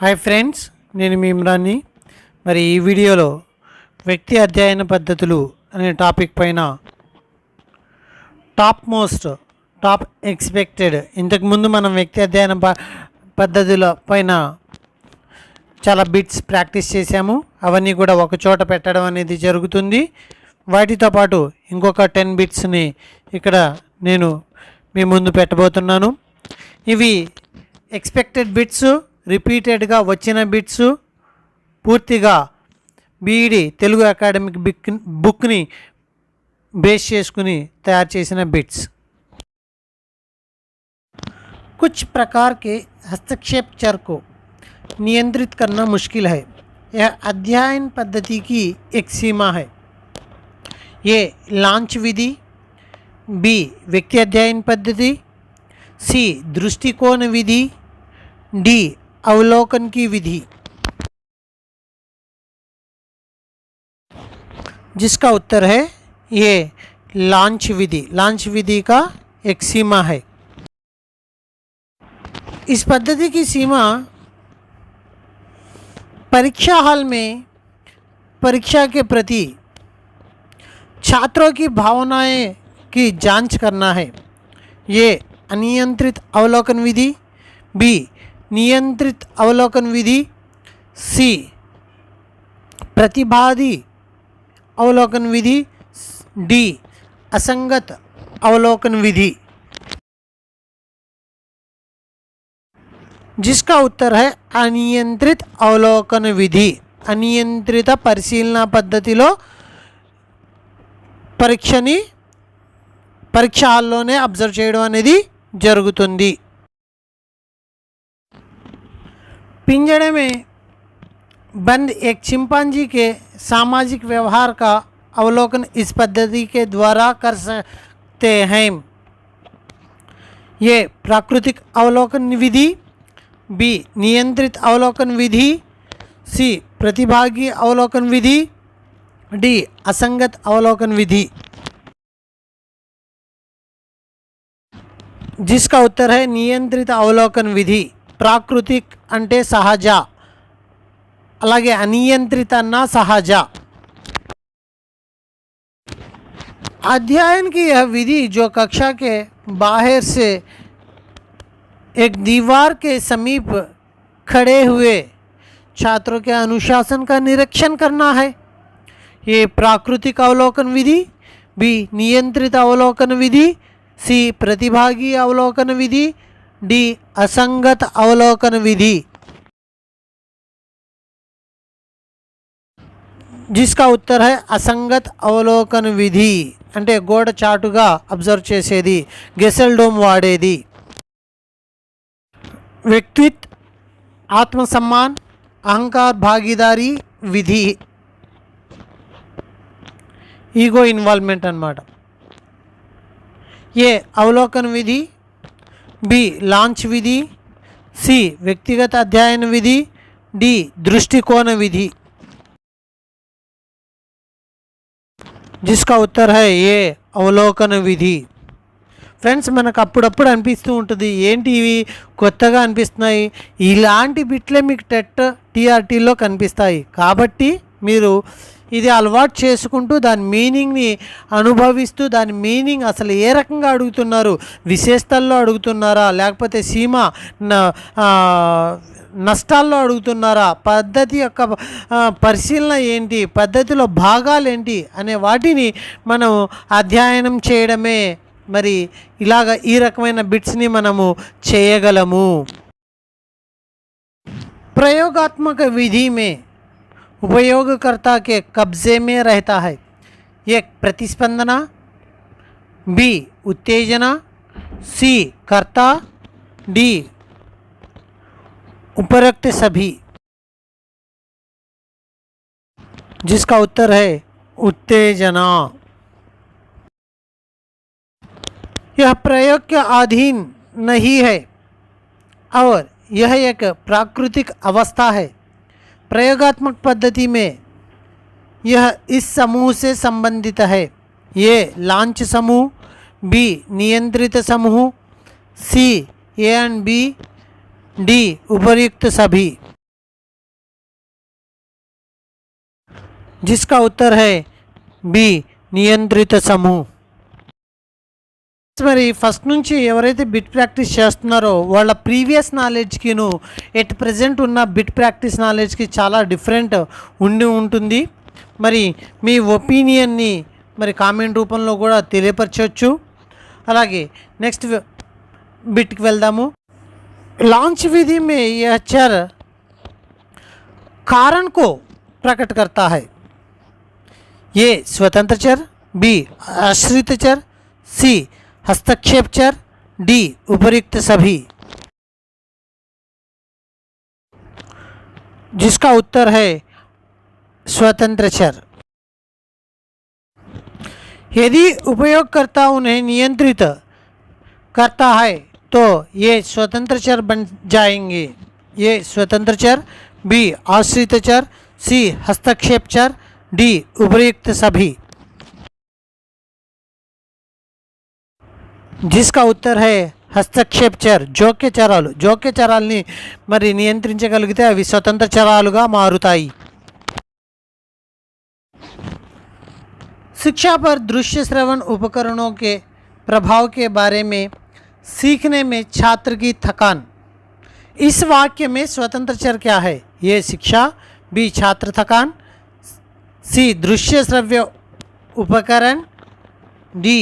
Hi friends, నేను మీ ఇమ్రాన్ని. మరి ఈ వీడియోలో వ్యక్తి అధ్యయన పద్ధతులు అనే టాపిక్ పైన టాప్ ఎక్స్పెక్టెడ్, ఇంతకుముందు మనం వ్యక్తి అధ్యయన పద్ధతుల పైన చాలా బిట్స్ ప్రాక్టీస్ చేశాము. అవన్నీ కూడా ఒక చోట పెట్టడం అనేది జరుగుతుంది. వాటితో పాటు ఇంకొక 10 బిట్స్ని ఇక్కడ నేను మీ ముందు పెట్టబోతున్నాను. ఇవి ఎక్స్పెక్టెడ్ బిట్స్, రిపీటెడ్గా వచ్చిన బిట్స్, పూర్తిగా బీఈడి తెలుగు అకాడమిక్ బుక్ని బేస్ చేసుకుని తయారు చేసిన బిట్స్. कुछ प्रकार के हस्तक्षेप चर को नियंत्रित करना मुश्किल है. यह अध्ययन पद्धति की एक सीमा है. ए लांच विधि, बी व्यक्ति अध्ययन पद्धति, सी दृष्टिकोण विधि, डी अवलोकन की विधि. जिसका उत्तर है ये लांच विधि. लांच विधि का एक सीमा है. इस पद्धति की सीमा परीक्षा हॉल में परीक्षा के प्रति छात्रों की भावनाएं की जांच करना है. ये अनियंत्रित अवलोकन विधि, बी नियंत्रित अवलोकन विधि, सी प्रतिभागी अवलोकन विधि, डी असंगत अवलोकन विधि. जिसका उत्तर है अनियंत्रित अवलोकन विधि. అనియంత్రిత పరిశీలన పద్ధతిలో పరీక్ష హాల్లోనే అబ్జర్వ్ చేయడం అనేది జరుగుతుంది. पिंजड़े में बंद एक चिंपांजी के सामाजिक व्यवहार का अवलोकन इस पद्धति के द्वारा कर सकते हैं. ये प्राकृतिक अवलोकन विधि, बी नियंत्रित अवलोकन विधि, सी प्रतिभागी अवलोकन विधि, डी असंगत अवलोकन विधि. जिसका उत्तर है नियंत्रित अवलोकन विधि. प्राकृतिक అంటే సహజ, అలాగే అనియంత్రిత అన్న సహజ. अध्ययन की यह विधि जो कक्षा के बाहर से एक दीवार के समीप खड़े हुए छात्रों के अनुशासन का निरीक्षण करना है. ये प्राकृतिक अवलोकन विधि, बी नियंत्रित अवलोकन विधि, सी प्रतिभागी अवलोकन विधि, डी असंगत अवलोकन विधि. जिसका उत्तर है असंगत अवलोकन विधि. అంటే గోడ చాటుగా అబ్జర్వ్ చేసేది, గెసెల్డోమ్ వాడేది. వ్యక్తిత్వ, ఆత్మసమ్మాన్, అహంకార భాగీదారీ విధి, ఈగో ఇన్వాల్వ్మెంట్ అన్నమాట. ఏ అవలోకन विधि, बी लांच विधि, सी व्यक्तिगत अध्ययन विधि, डी दृष्टिकोण विधि. जिसका उत्तर है ये అవలోకన విధి. ఫ్రెండ్స్, మనకు అప్పుడప్పుడు అనిపిస్తూ ఉంటుంది, ఏంటి ఇవి కొత్తగా అనిపిస్తున్నాయి, ఇలాంటి బిట్లే మీకు టెట్ టీఆర్టీలో కనిపిస్తాయి. కాబట్టి మీరు ఇది అలవాటు చేసుకుంటూ దాని మీనింగ్ని అనుభవిస్తూ, దాని మీనింగ్ అసలు ఏ రకంగా అడుగుతున్నారు, విశేషతల్లో అడుగుతున్నారా, లేకపోతే సీమ నష్టాల్లో అడుగుతున్నారా, పద్ధతి యొక్క పరిశీలన ఏంటి, పద్ధతిలో భాగాలు ఏంటి అనే వాటిని మనం అధ్యయనం చేయడమే. మరి ఇలాగ ఈ రకమైన బిట్స్ని మనము చేయగలము. प्रयोगात्मक विधि में उपयोगकर्ता के कब्जे में रहता है. एक प्रतिस्पंदना, बी उत्तेजना, सी कर्ता, डी उपरोक्त सभी. जिसका उत्तर है उत्तेजना. यह प्रयोग के अधीन नहीं है और यह एक प्राकृतिक अवस्था है. प्रयोगात्मक पद्धति में यह इस समूह से संबंधित है. ये लांच समूह, बी नियंत्रित समूह, सी ए एंड बी, डी उपर्युक्त सभी. जिसका उत्तर है बी నియంత్రిత సమూహ్. మరి ఫస్ట్ నుంచి ఎవరైతే బిట్ ప్రాక్టీస్ చేస్తున్నారో వాళ్ళ ప్రీవియస్ నాలెడ్జ్కిను ఎట్ ప్రజెంట్ ఉన్న బిట్ ప్రాక్టీస్ నాలెడ్జ్కి చాలా డిఫరెంట్ ఉంటుంది. మరి మీ ఒపీనియన్ని మరి కామెంట్ రూపంలో కూడా తెలియపరచవచ్చు. అలాగే నెక్స్ట్ బిట్కి వెళ్దాము. लॉन्च विधि में यह चर कारण को प्रकट करता है. ए स्वतंत्र चर, बी आश्रित चर, सी हस्तक्षेप चर, डी उपर्युक्त सभी. जिसका उत्तर है स्वतंत्र चर. यदि उपयोगकर्ता उन्हें नियंत्रित करता है तो ये स्वतंत्र चर बन जाएंगे. ये स्वतंत्र चर, बी आश्रित चर, सी हस्तक्षेप चर, डी उपर्युक्त सभी. जिसका उत्तर है హస్తక్షేప్ చర్. జోక్య చరాల్ని మరి నియంత్రించగలిగితే అవి స్వతంత్ర చరాలుగా మారుతాయి. शिक्षा पर दृश्य श्रवण उपकरणों के प्रभाव के बारे में सीखने में छात्र की थकान. इस वाक्य में स्वतंत्र चर क्या है? ये शिक्षा, बी छात्र थकान, सी दृश्य श्रव्य उपकरण, डी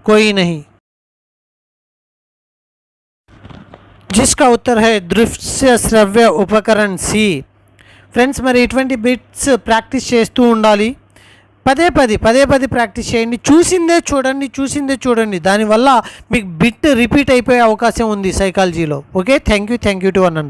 कोई नहीं. जिसका उत्तर है दृश्य श्रव्य ఉపకరణ్ సి. ఫ్రెండ్స్ మరి ఇటువంటి బిట్స్ ప్రాక్టీస్ చేస్తూ ఉండాలి. పదే పదే ప్రాక్టీస్ చేయండి. చూసిందే చూడండి. దానివల్ల మీకు బిట్ రిపీట్ అయిపోయే అవకాశం ఉంది సైకాలజీలో. ఓకే, థ్యాంక్ యూ టు అనండి.